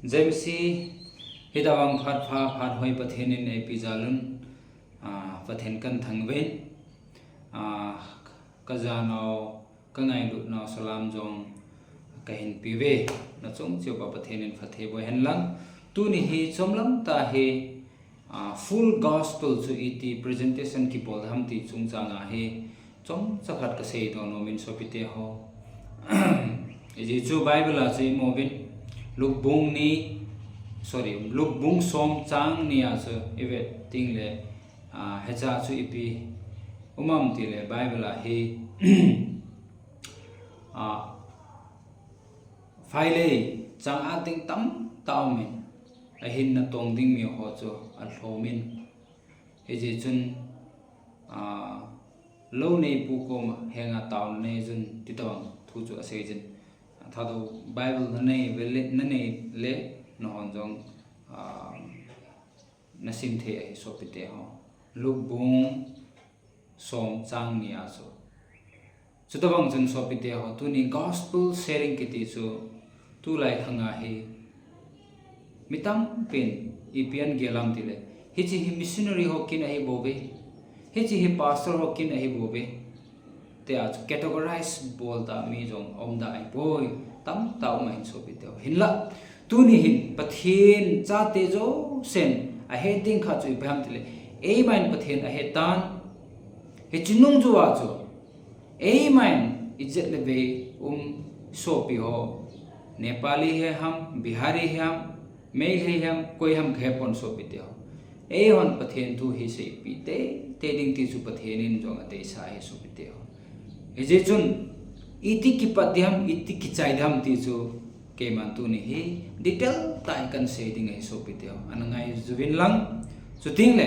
James hidawang phat hoi pathenin ei pijalun pathen kan thangvein kazano kangai lut no salam jong kahin pive na chung choba pathenin phathe bo henlang tu ni hi chomlam ta he full gospel chu iti presentation ki bol ham ti chung changa he chom chakhat ka sei do no min sopite ho eji chu bible a chi movin luk bung som chang ni a chu evet ting le hecha chu ipi umam ti le bible a he faile chang a ting tam taw min a hin na tong ding mi ho chu al hlomin eji chun lo nei pu ko henga taw ne jun ti tawang thu chu ase jin thado bible na nei le no hon jong na sim the ai so pite ho luk bung som chang ni a so chutawang jun so pite ho tu ni gospel sharing kiti chu tu lai khanga he mitam pen ipian gelam tile hichi hi missionary ho kin ai bobe hichi hi pastor ho kin ai bobe te a categorize bol da mi jong om da ai boy tam taw mai so pite ho hinla tu ni hin pathin cha te jo sen a heading kha chu bham tile ei main pathin a hetan he chinung chu wa chu ei main ijet le be so pi ho nepali he ham bihari he ham mail he ham koi ham ghepon so pi te ho ei hon pathin tu hi se pi te ding ti chu pathin in jong ate sa he so pi te ho e je chun iti ki padyam iti ki chaidam ti chu ke man tu ni hi detail tai kan se ding ai so pi te ho anangai juvin lang chu ting le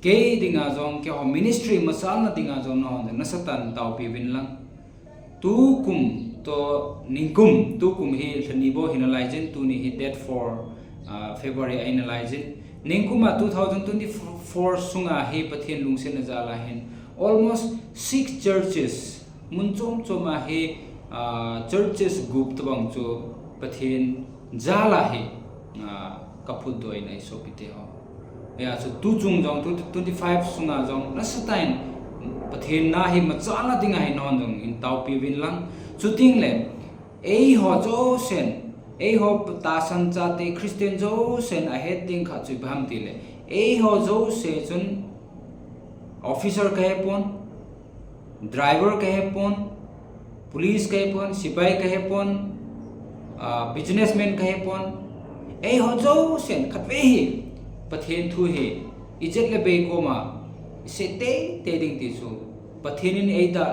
ke dinga jong ke ho ministry masal na dinga jong no na satan taw pi win lang tu kum to ningkum tu kum hi thani bo hinalaijin tu ni hi date for February ainalaijin ningkuma 2024 sunga hi pathin lungsen jala hin almost 6 churches munchom choma hi churches group tabang chu pathin jala hi kaput doi nai so pite ho ya chu tu chung jong 25 sunga jong na satain pathin na hi machala dinga hi non jong in taw pi win lang chuting le ei ho jo sen ei ho ta san cha te Christian jo sen a heading kha chu bham ti le ei ho jo se chun officer kahe pon driver kahe pon police kahe pon sipai kahe pon businessman kahe pon ei ho jo sen khatwe hi pathen thu hi ijet le be ko ma se te ding ti chu pathenin ei da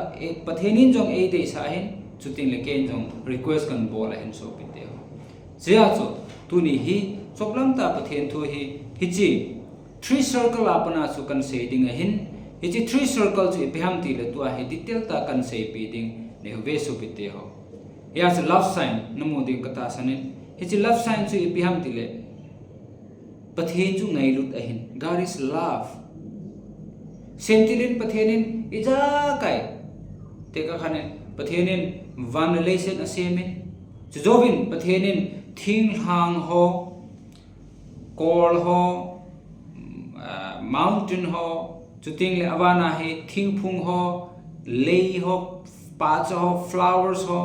pathenin jong ei de sa hin chuting le ken jong request kan bol hen so pite ho sia chu tu ni hi choklam ta pathen thu hi hichi 3 circle apana chu kan se ding a hin hichi 3 circle chu biham ti le tu a he detail ta kan se pi ding ne ve so pite ho ya se love sign namo de kata sanin hichi love sign chu biham ti le pathen chu ngai lut a hin God is love sentilin pathenin ija kai te ka khanen pathenin van relation asemin jovin pathenin thing hang ho kol ho mountain ho chuting le awana he thing phung ho lei ho pa ho flowers ho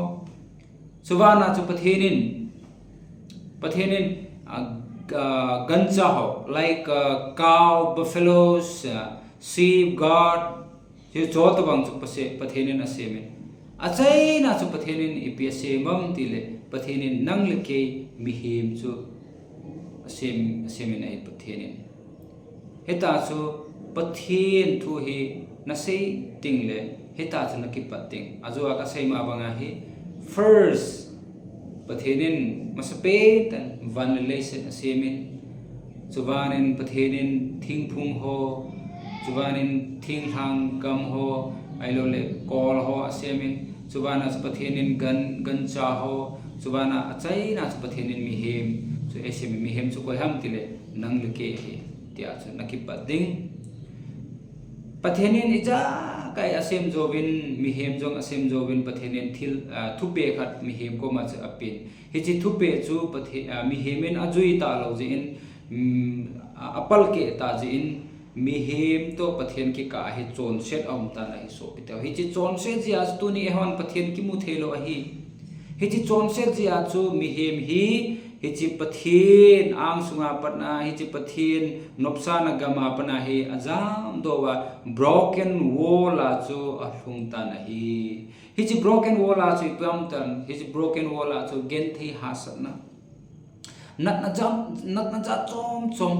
suwana chu pathenin gancha ho like cow buffaloes sheep goat je jot bang chu pase pathenin asemin achai na chu pathenin ipse mam tile pathenin nang leke mihim chu asemin ai pathenin heta chu pathen thu hi na sei tingle heta chu na ki pating azwa ka sei ma banga hi first pathenin masape tan van relation asemin chubanin pathenin thingphung ho chubanin thinghang kam ho ailole kol ho asemin chubana pathenin gan cha ho chubana achai na pathenin mihem chu esemi mihem chu koi ham tile nang leke he tia chu nakipa ding pathianin ija kai asem jobin mihem jong asem jobin pathianin thil thupe khat mihem ko ma apin hi chi thupe chu mihemin ajui ta lo je in apal ke ta je in mihem to pathian ki ka hi chon set om ta na hi so pitaw hi chi chon set ji as tu ni ehon pathian ki mu thelo hi hi chi chon set ji a chu mihem hi chi pathian ang sunga patna hi chi pathian nopsa na gama pana hi azam do wa broken wall a chu a hlung ta na hi chi broken wall a chu pam tan hi chi broken wall a chu gen thi hasana nat na ja chom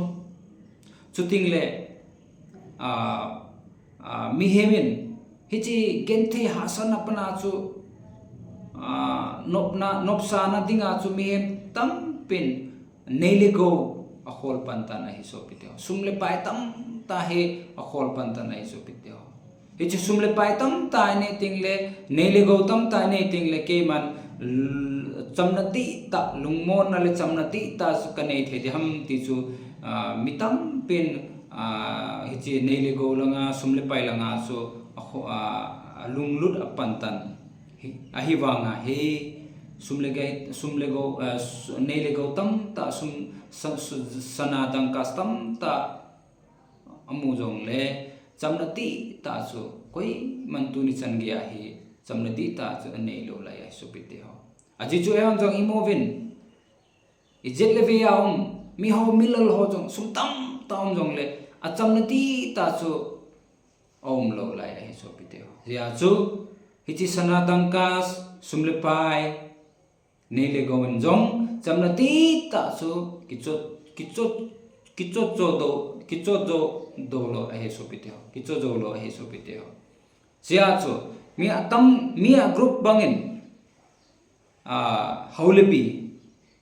chu ting le mihemin hi chi gen thi hasana pana chu nopsa na dinga chu mihem tam pin neiligo a hol panta na hi so piteo sumle pai tam ta he a hol panta na hi so piteo hi chi sumle pai tam ta ne tingle neiligo tam ta ne tingle ke man chamnati ta lungmon na le chamnati ta su kanei the ham ti chu mitam pin hi chi neiligo langa sumle pai langa so lunglut a pantan ahi wanga he sumlego neilego tam ta sanadang kastam ta amujong le chamnati ta chu koi mantuni changya hi chamnati ta chu neilo la ya supite ho aji chu em jong imovin ijet le ve yaum mi ho milal ho jong sumtam tam jong le a chamnati ta chu om lo la ya supite ho ya chu hichi sanadang kas sumlepai neile gowen jong chamnati ta chu kichot do lo ahe sopiteo kichot do lo ahe sopiteo sia chu mi a group bangin haulebi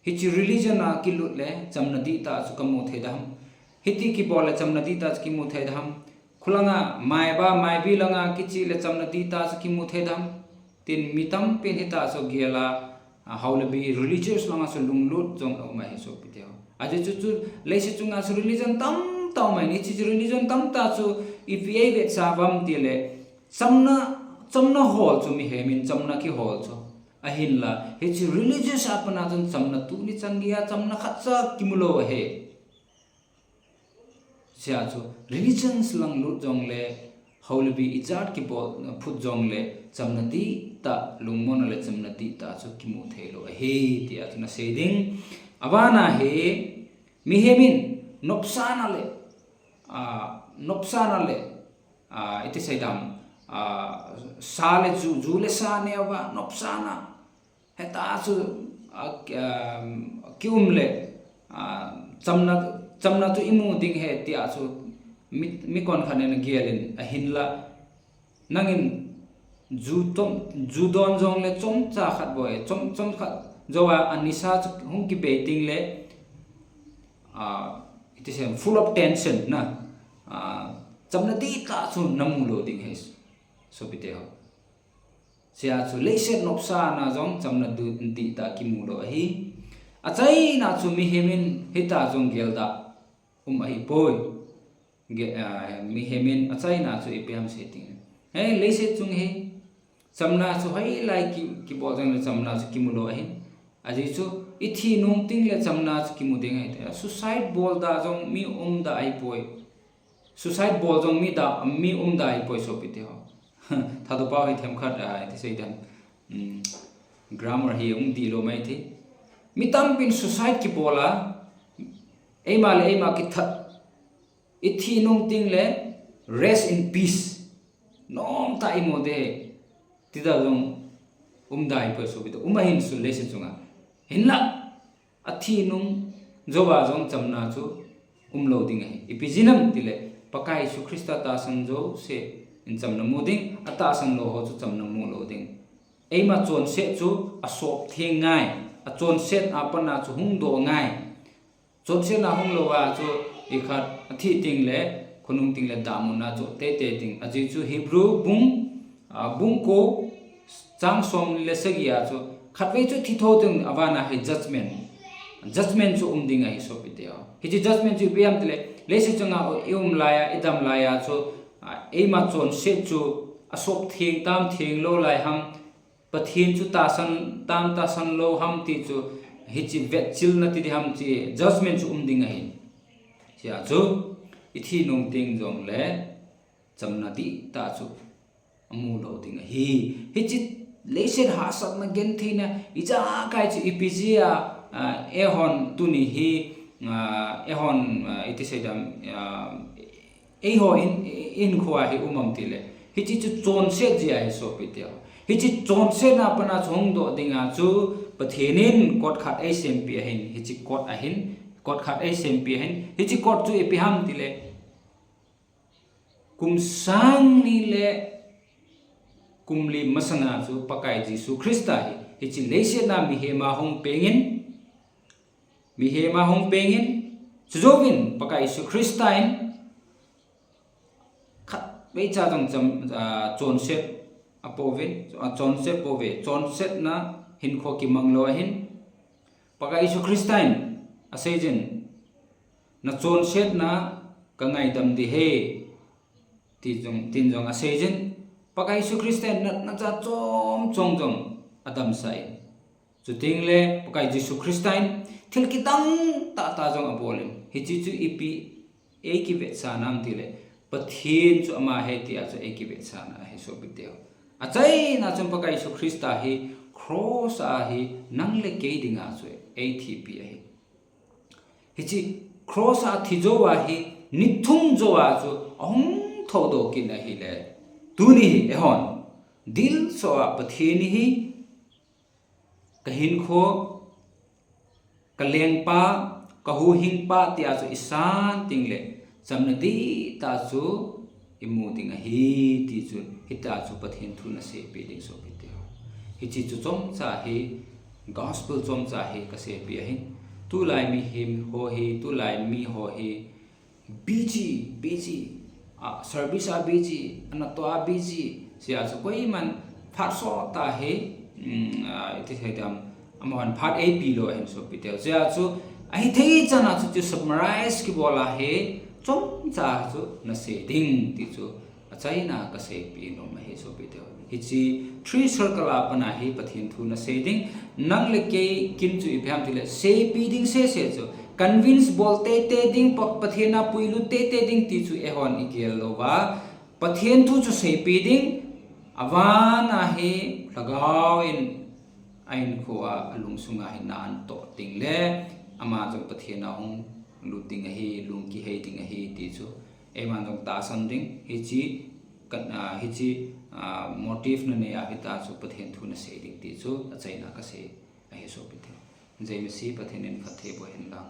hichi religion a kilut le chamnati ta chu kamu thedam hiti ki bola chamnati ta ki mu thedam khulanga mai bi langa kichi le chamnati ta chu ki mu thedam tin mitam pe hita so giela haulebi religious langa so lunglut jong ma hi so piteo aje chu leise chunga so religion tam taw mai ni chi religion tam ta chu if ye ve savam tile chamna hol chu mi hemin chamna ki hol chu ahin la he chi religious apana jon chamna tu ni changia chamna khatsa kimulo he sia chu religions lang lut jong le haulebi ijat ki bol phut jong le chamnati ta lungmon le chamnati ta chu kimu thelo he ti atuna seding abana he mihemin nopsana le ite saidam sale ju le sa ne wa nopsana heta chu kiumle chamna tu imu ding he ti chu mi kon khanen gialin ahinla nangin ju don jong le chom cha khat boy chom khat jowa anisa hung ki beting le it is full of tension na chamna ti ta chu namulo ding he so bite ho sia chu leise nopsa na jong chamna du ti ta ki mulo hi achai na chu mi hemin hita jong gelda ai boy mi hemin achai na chu ipam setting he leise chung he chamna chu hai lai ki bojang le chamna chu kimulo hi aji chu ithi nung ting le chamna chu kimudeng hai suicide bol da jong mi da ai boy suicide bol jong mi da ai boy so pite ho thado pa hi them khat ti sei dan grammar hi di lo mai thi mitam pin suicide ki bola ema ki that ithi nung ting le rest in peace nom ta imode tida jong dai pa so bito umahin su lese chunga hinla athi nung joba jong chamna chu loading ai ipijinam tile pakai su krista ta sanjo se in chamna moding ata sang lo ho chu chamna mu loading eima chon se chu asop thengai a chon set apana chu hung do ngai chon se na hung lo wa chu ikhat athi ting le khunung ting le damuna chu te ting aji chu hebrew bung ko chang som le sagia chu khatwei chu thi tho tung avana he judgment chu ding ai so piteo hi judgment chu biam tele lesi chunga laya idam laya chu ấy mà chọn sẽ chu asop thieng tam thieng lo lại ham pathian chu ta san lo ham ti chu hi chi vet chil na ti ham chi judgment chu ding a hin chia chu ithi nong ting jong le cham na ti ta chu amu lo ding a hi chi le set ha sat na gen thina ija kai chu ipizia ehon tu ni hi ehon iti sedam eho in khwa hi ti le hi chi chu chon se ji ai so pitia hi chi chon se na pana chong do dinga chu pathenin kot khat ai sem pi hin hi chi kot a hin kot khat ai sem pi hin hi chi kot chu epi ham ti le kum sang ni le kum li masanga chu pakai jisu krista hi chi le se na mi he ma hong pengin chujovin pakai jisu kristain khat be cha dong chon set apove chon set pove chon set na hin kho ki manglo hin pakai jisu kristain asejin na chon set na ka ngai dam di he tin jong asejin pakai jisu kristain na cha chong adam sai chu ting le pakai jisu kristain thil ki tang ta jong abolin hi chi chu ipi e ki ve sa nam ti le pathin chu ama he ti a chu e ki ve sa na he so biteo achai na chum pakai jisu krista hi cross a hi nang le ke dinga chu e thi pi a hi chi cross a thi jo wa hi nithum jo wa chu ong tho do ki na hi le tu ni e hon dil so a pathin hi kahin kho kaleng pa kahu hing pa tia chu isan tingle chamna di ta chu imu ding a hi ti chu hita chu pathin thu na se pe ding so pe te hi chi chu chom cha hi gospel chom cha hi ka se pe hi tu lai mi him ho hi tu lai mi ho hi busy service a busy ana to a busy sia chu koi man phat so ta hi iti hedam amon phat a pi lo hen so pitel sia chu ai thei chana chu summarize ki bola he chom cha chu na se ding ti chu achai na ka se pi no ma he so pitel hi chi three circle apana hi pathin thu na se ding nang le ke kin chu ipham ti le se pi ding se chu convince bolte te ding pathina puilu te ding ti chu ehon ikel lo wa pathin thu chu se pi ding avana he lagaw in ain khoa alung sunga hi nan to ting le ama jong pathina hong luting a hi lung ki he ting a hi ti chu eman jong ta san ding hi chi motive na ne a hi ta chu pathin thu na se ding ti chu achai na ka se a hi so pithe jai mi si pathin in khathe bo hen lang